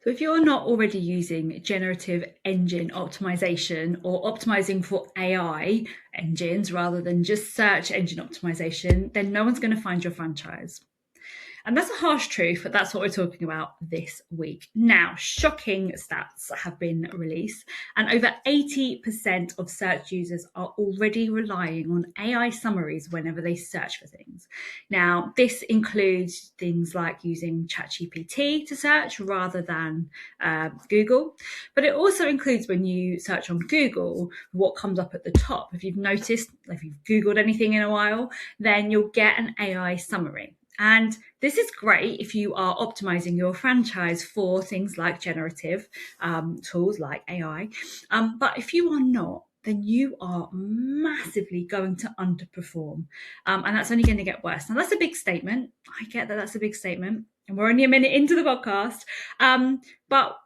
So if you're not already using generative engine optimization or optimizing for AI engines rather than just search engine optimization, then no one's going to find your franchise. And that's a harsh truth, but that's what we're talking about this week. Now, shocking stats have been released, and over 80% of search users are already relying on AI summaries whenever they search for things. Now, this includes things like using ChatGPT to search rather than Google, but it also includes when you search on Google, what comes up at the top. If you've noticed, if you've Googled anything in a while, then you'll get an AI summary. And this is great if you are optimizing your franchise for things like generative tools like AI. But if you are not, then you are massively going to underperform. And that's only going to get worse. Now, that's a big statement. I get that that's a big statement. And we're only a minute into the podcast. But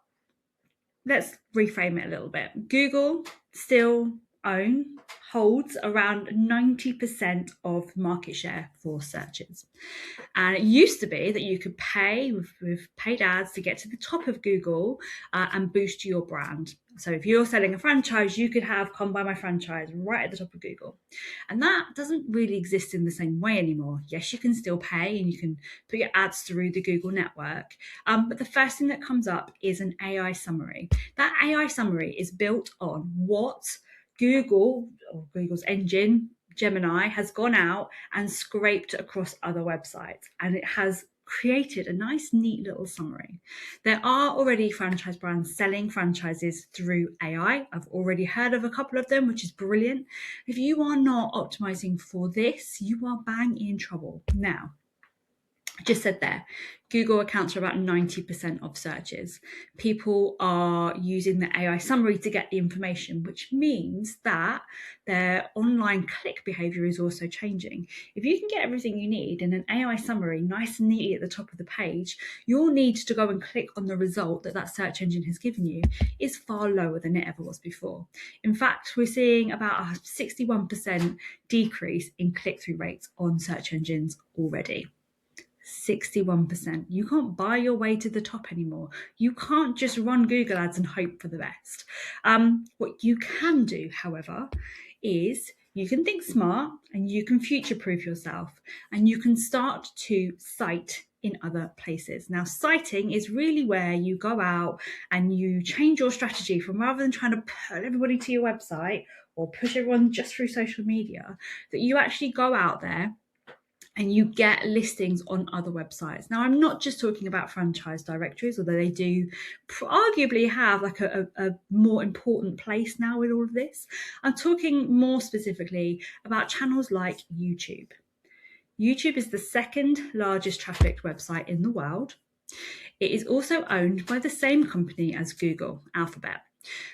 let's reframe it a little bit. Google still holds around 90% of market share for searches. And it used to be that you could pay with paid ads to get to the top of Google and boost your brand. So if you're selling a franchise, you could have Come Buy My Franchise right at the top of Google. And that doesn't really exist in the same way anymore. Yes, you can still pay and you can put your ads through the Google network. But the first thing that comes up is an AI summary. That AI summary is built on what Google or Google's engine, Gemini, has gone out and scraped across other websites, and it has created a nice, neat little summary. There are already franchise brands selling franchises through AI. I've already heard of a couple of them, which is brilliant. If you are not optimizing for this, you are bang in trouble. Now, I just said there, Google accounts for about 90% of searches. People are using the AI summary to get the information, which means that their online click behavior is also changing. If you can get everything you need in an AI summary nice and neatly at the top of the page, your need to go and click on the result that that search engine has given you is far lower than it ever was before. In fact, we're seeing about a 61% decrease in click-through rates on search engines already. 61%. You can't buy your way to the top anymore. You can't just run Google ads and hope for the best. What you can do, however, is you can think smart and you can future-proof yourself and you can start to cite in other places. Now, citing is really where you go out and you change your strategy from, rather than trying to pull everybody to your website or push everyone just through social media, that you actually go out there and you get listings on other websites. Now, I'm not just talking about franchise directories, although they do arguably have like a more important place now with all of this. I'm talking more specifically about channels like YouTube. YouTube is the second largest trafficked website in the world. It is also owned by the same company as Google, Alphabet.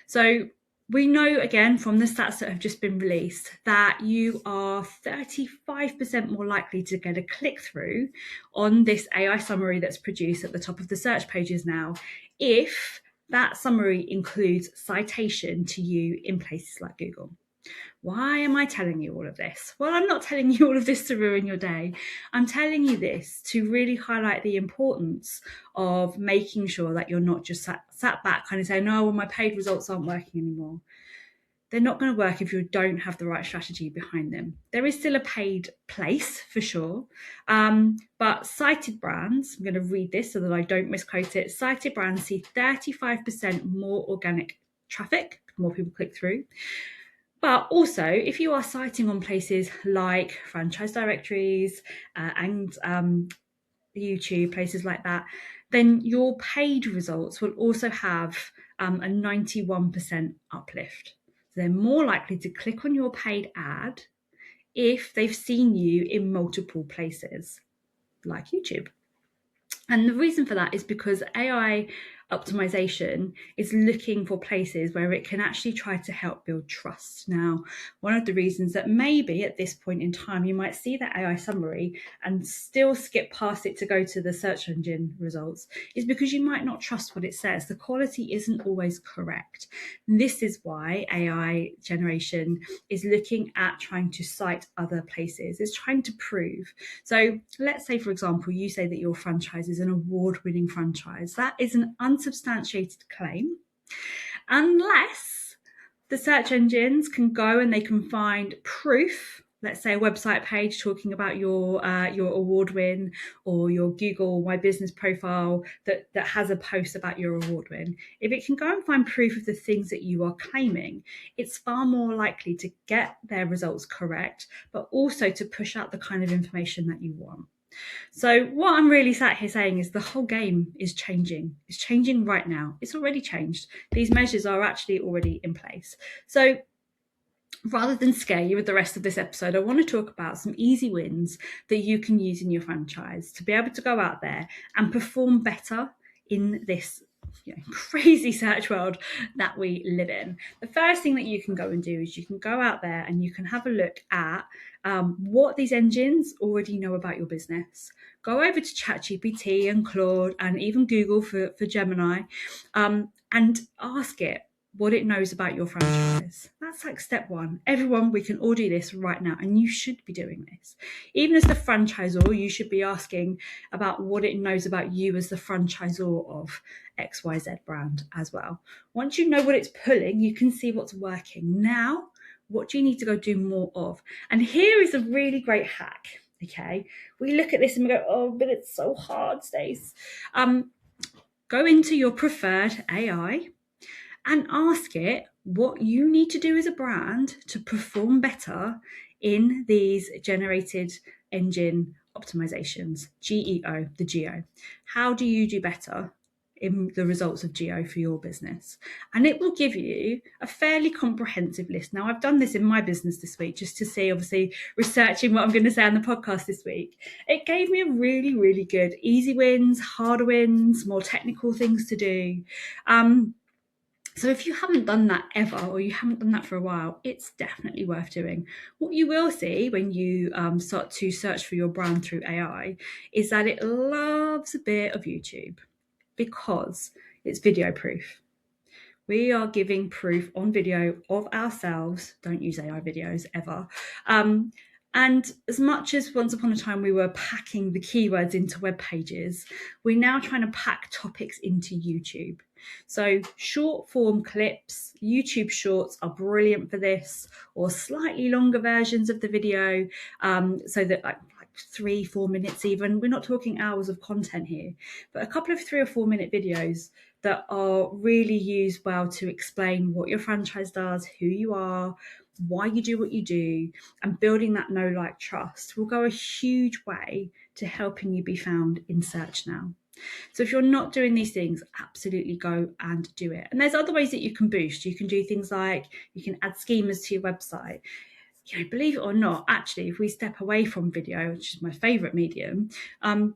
So we know, again, from the stats that have just been released, that you are 35% more likely to get a click-through on this AI summary that's produced at the top of the search pages now, if that summary includes citation to you in places like Google. Why am I telling you all of this? Well, I'm not telling you all of this to ruin your day. I'm telling you this to really highlight the importance of making sure that you're not just sat back kind of saying, no, well, my paid results aren't working anymore. They're not going to work if you don't have the right strategy behind them. There is still a paid place for sure, but cited brands, I'm going to read this so that I don't misquote it, cited brands see 35% more organic traffic, more people click through. But also, if you are citing on places like franchise directories and YouTube, places like that, then your paid results will also have a 91% uplift. So they're more likely to click on your paid ad if they've seen you in multiple places, like YouTube. And the reason for that is because AI optimization is looking for places where it can actually try to help build trust. Now, one of the reasons that maybe at this point in time you might see that AI summary and still skip past it to go to the search engine results is because you might not trust what it says. The quality isn't always correct. This is why AI generation is looking at trying to cite other places. It's trying to prove. So let's say, for example, you say that your franchise is an award-winning franchise. That is an unsubstantiated claim, unless the search engines can go and they can find proof. Let's say a website page talking about your award win, or your Google My Business profile that has a post about your award win. If it can go and find proof of the things that you are claiming, it's far more likely to get their results correct, but also to push out the kind of information that you want. So what I'm really sat here saying is the whole game is changing. It's changing right now. It's already changed. These measures are actually already in place. So rather than scare you with the rest of this episode, I want to talk about some easy wins that you can use in your franchise to be able to go out there and perform better in this crazy search world that we live in. The first thing that you can go and do is you can go out there and you can have a look at what these engines already know about your business. Go over to ChatGPT and Claude and even Google for Gemini, and ask it what it knows about your franchise. That's like step one. Everyone, we can all do this right now, and you should be doing this. Even as the franchisor, you should be asking about what it knows about you as the franchisor of XYZ brand as well. Once you know what it's pulling, you can see what's working. Now, what do you need to go do more of? And here is a really great hack, okay? We look at this and we go, oh, but it's so hard, Stace. Go into your preferred AI and ask it what you need to do as a brand to perform better in these generated engine optimizations, GEO, the GEO. How do you do better in the results of GEO for your business? And it will give you a fairly comprehensive list. Now, I've done this in my business this week just to see, obviously, researching what I'm going to say on the podcast this week. It gave me a really, really good easy wins, harder wins, more technical things to do. So if you haven't done that ever, or you haven't done that for a while, it's definitely worth doing. What you will see when you start to search for your brand through AI is that it loves a bit of YouTube because it's video proof. We are giving proof on video of ourselves. Don't use AI videos ever. And as much as once upon a time we were packing the keywords into web pages, we're now trying to pack topics into YouTube. So short form clips, YouTube shorts are brilliant for this, or slightly longer versions of the video, so that like 3-4 minutes even. We're not talking hours of content here, but a couple of 3 or 4 minute videos that are really used well to explain what your franchise does, who you are, why you do what you do, and building that know, like, trust will go a huge way to helping you be found in search now. So if you're not doing these things, absolutely go and do it. And there's other ways that you can boost. You can do things like you can add schemas to your website. Believe it or not, actually, if we step away from video, which is my favorite medium,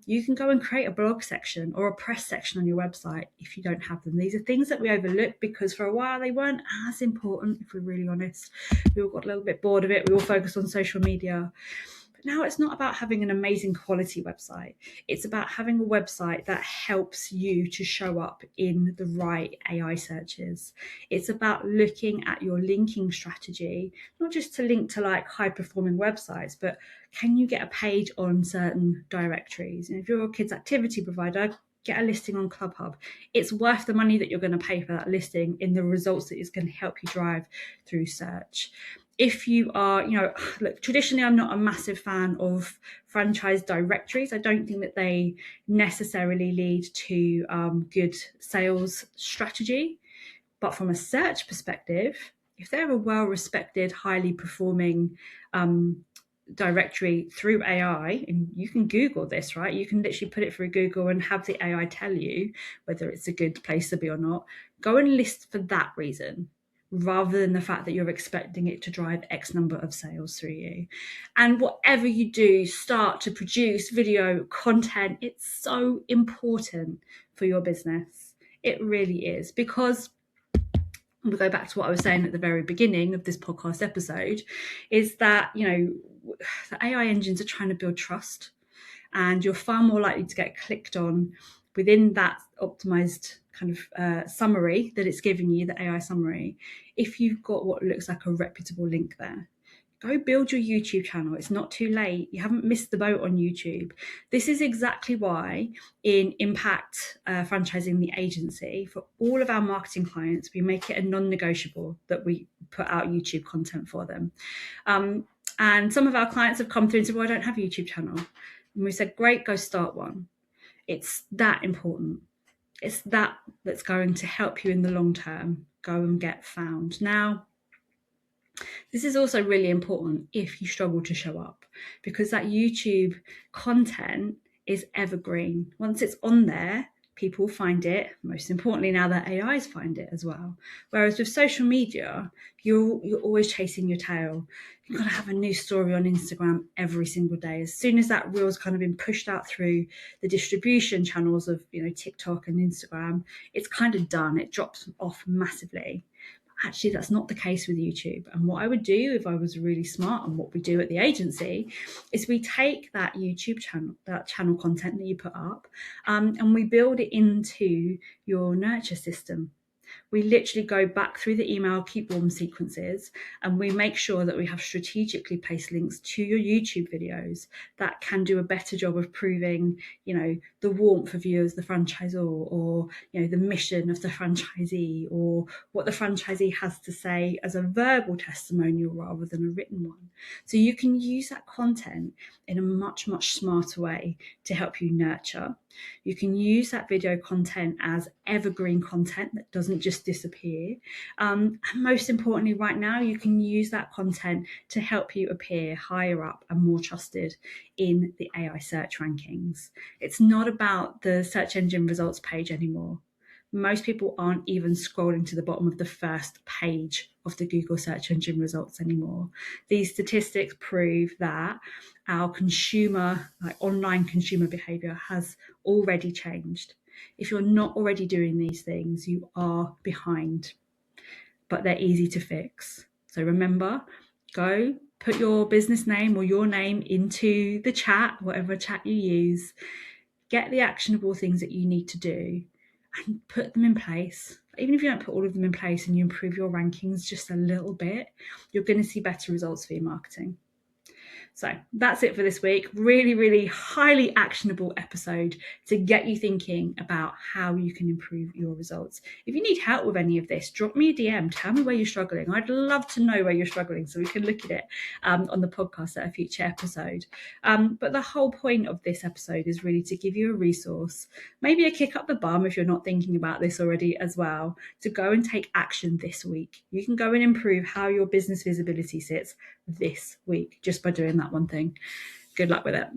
you can go and create a blog section or a press section on your website if you don't have them. These are things that we overlook because for a while they weren't as important, if we're really honest. We all got a little bit bored of it. We all focused on social media. But now it's not about having an amazing quality website. It's about having a website that helps you to show up in the right AI searches. It's about looking at your linking strategy, not just to link to like high performing websites, but can you get a page on certain directories? And if you're a kids activity provider, get a listing on ClubHub. It's worth the money that you're going to pay for that listing in the results that it's going to help you drive through search. If you are, look, traditionally, I'm not a massive fan of franchise directories. I don't think that they necessarily lead to good sales strategy. But from a search perspective, if they're a well-respected, highly performing directory through AI, and you can Google this, right? You can literally put it through Google and have the AI tell you whether it's a good place to be or not. Go and list for that reason, rather than the fact that you're expecting it to drive X number of sales through you. And whatever you do, start to produce video content. It's so important for your business. It really is, because we go back to what I was saying at the very beginning of this podcast episode, is that, the AI engines are trying to build trust, and you're far more likely to get clicked on within that optimized kind of summary that it's giving you, the AI summary, if you've got what looks like a reputable link there. Go build your YouTube channel. It's not too late. You haven't missed the boat on YouTube. This is exactly why in Impact Franchising the Agency, for all of our marketing clients, we make it a non-negotiable that we put out YouTube content for them. And some of our clients have come through and said, well, I don't have a YouTube channel. And we said, great, go start one. It's that important. It's that's going to help you in the long term. Go and get found. Now, this is also really important if you struggle to show up, because that YouTube content is evergreen. Once it's on there, people find it. Most importantly, now that AIs find it as well. Whereas with social media, you're always chasing your tail. You've got to have a new story on Instagram every single day. As soon as that reel's kind of been pushed out through the distribution channels of, TikTok and Instagram, it's kind of done. It drops off massively. Actually, that's not the case with YouTube. And what I would do if I was really smart, and what we do at the agency, is we take that YouTube channel, that channel content that you put up, and we build it into your nurture system. We literally go back through the email keep warm sequences, and we make sure that we have strategically placed links to your YouTube videos that can do a better job of proving, the warmth of you as the franchisor, or, the mission of the franchisee, or what the franchisee has to say as a verbal testimonial rather than a written one. So you can use that content in a much, much smarter way to help you nurture. You can use that video content as evergreen content that doesn't just disappear. And most importantly, right now, you can use that content to help you appear higher up and more trusted in the AI search rankings. It's not about the search engine results page anymore. Most people aren't even scrolling to the bottom of the first page of the Google search engine results anymore. These statistics prove that our online consumer behavior has already changed. If you're not already doing these things, you are behind, but they're easy to fix. So remember, go put your business name or your name into the chat, whatever chat you use, get the actionable things that you need to do, and put them in place. Even if you don't put all of them in place and you improve your rankings just a little bit, you're going to see better results for your marketing. So that's it for this week. Really, really highly actionable episode to get you thinking about how you can improve your results. If you need help with any of this, drop me a DM. Tell me where you're struggling. I'd love to know where you're struggling so we can look at it on the podcast at a future episode. But the whole point of this episode is really to give you a resource, maybe a kick up the bum if you're not thinking about this already as well, to go and take action this week. You can go and improve how your business visibility sits this week just by doing that one thing. Good luck with it.